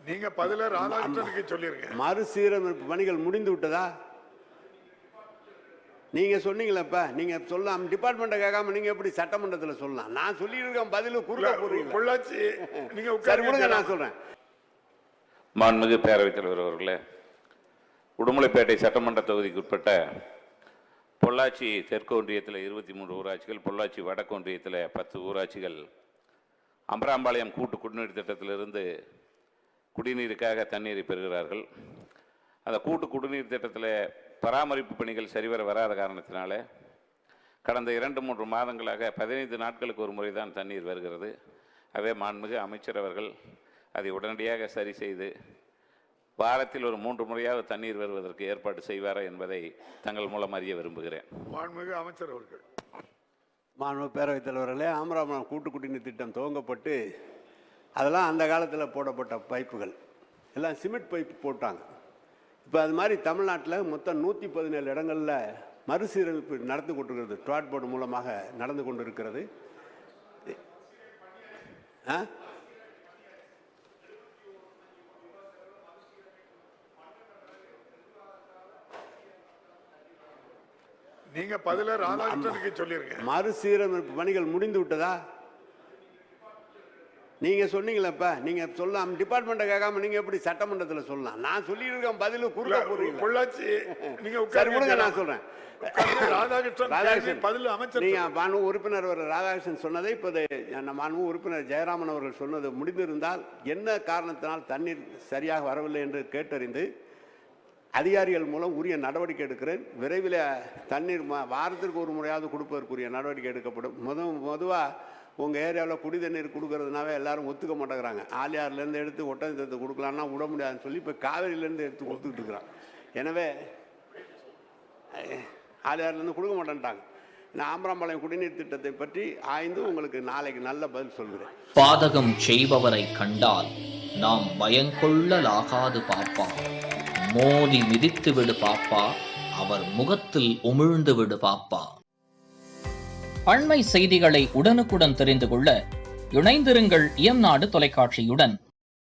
நீங்க பதில ராதாகிருஷ்ணனுக்கு சொல்லிருங்க. மறுசீரமைப்பு பணிகள் முடிந்து விட்டதா? நீங்க சொன்னீங்களப்ப, நீங்க சொல்லலாம். டிபார்ட்மெண்ட்டை கேட்காம நீங்க எப்படி சட்டமன்றத்தில் சொல்லலாம்? நான் சொல்லியிருக்கேன், பதிலு குறுக்க போறீங்க. பொள்ளாச்சி நீங்க சரி விடுங்க, நான் சொல்றேன். மாண்புமிகு பேரவைத் தலைவர் அவர்களே, உடுமலைப்பேட்டை சட்டமன்ற தொகுதிக்கு உட்பட்ட பொள்ளாச்சி தெற்கு ஒன்றியத்தில் 23 ஊராட்சிகள், பொள்ளாச்சி வடக்கு ஒன்றியத்தில் 10 ஊராட்சிகள் அம்பராம்பாளையம் கூட்டு குடிநீர் திட்டத்திலிருந்து குடிநீருக்காக தண்ணீரை பெறுகிறார்கள். அந்த கூட்டு குடிநீர் திட்டத்தில் பராமரிப்பு பணிகள் சரிவர வராத காரணத்தினால கடந்த 2-3 மாதங்களாக 15 நாட்களுக்கு ஒரு முறை தான் தண்ணீர் வருகிறது. அதே மாண்புமிகு அமைச்சர் அவர்கள் அதை உடனடியாக சரி செய்து வாரத்தில் ஒரு 3 முறையாவது தண்ணீர் வருவதற்கு ஏற்பாடு செய்வாரா என்பதை தங்கள் மூலம் அறிய விரும்புகிறேன். மாண்புமிகு அமைச்சர் அவர்கள். மாண்புமிகு பேரவைத் தலைவர்களே, ஆமராமரம் கூட்டு குடிநீர் திட்டம் துவங்கப்பட்டு அதெல்லாம் அந்த காலத்தில் போடப்பட்ட பைப்புகள் எல்லாம் சிமெண்ட் பைப்பு போட்டாங்க. இப்போ அது மாதிரி தமிழ்நாட்டில் மொத்தம் 117 இடங்களில் மறுசீரமைப்பு நடந்து கொண்டிருக்கிறது. ட்ராட் போர்டு மூலமாக நடந்து கொண்டு இருக்கிறது. நீங்க பதில ராதாகிருஷ்ணனுக்கு சொல்லிருங்க. மறுசீரமைப்பு பணிகள் முடிந்து விட்டதா? நீங்க சொன்னீங்களப்ப, நீங்க சொல்லலாம். டிபார்ட்மெண்ட்டை கேட்காம நீங்க எப்படி சட்டமன்றத்தில் சொல்லலாம்? நான் சொல்லியிருக்கேன், பதிலு குறுக்க போறீங்க. பொள்ளாச்சி நீங்க சரி விடுங்க, நான் சொல்றேன். ராதாகிருஷ்ணன் பதில் அமைச்சர். நீங்க மாண்பு உறுப்பினர் ராதாகிருஷ்ணன் சொன்னதை இப்போது மாண்பு உறுப்பினர் ஜெயராமன் அவர்கள் சொன்னது முடிந்திருந்தால் என்ன காரணத்தினால் தண்ணீர் சரியாக வரவில்லை என்று கேட்டறிந்து அதிகாரிகள் மூலம் உரிய நடவடிக்கை எடுக்கிறேன். விரைவில் தண்ணீர் வாரத்திற்கு ஒரு முறையாவது கொடுப்பதற்குரிய நடவடிக்கை எடுக்கப்படும். பொதுவாக உங்கள் ஏரியாவில் குடி தண்ணீர் கொடுக்கறதுனாவே எல்லாரும் ஒத்துக்க மாட்டேங்கிறாங்க. ஆலியார்லேருந்து எடுத்து ஒட்டஞ்சத்தை கொடுக்கலான்னா விட முடியாதுன்னு சொல்லி இப்போ காவேரியிலேருந்து எடுத்து கொடுத்துக்கிட்டு இருக்கிறான். எனவே ஆலியார்லேருந்து கொடுக்க மாட்டேன்ட்டாங்க. நான் ஆம்பராம்பாளையம் குடிநீர் திட்டத்தை பற்றி ஆய்ந்து உங்களுக்கு நாளைக்கு நல்ல பதில் சொல்கிறேன். பாதகம் செய்பவரை கண்டால் நாம் பயங்கொள்ளலாகாது பாப்பா, மோதி மிதித்து விடு பாப்பா, அவர் முகத்தில் உமிழ்ந்து விடு பாப்பா. அண்மை செய்திகளை உடனுக்குடன் தெரிந்து கொள்ள இணைந்திருங்கள் இயம்நாடு தொலைக்காட்சியுடன்.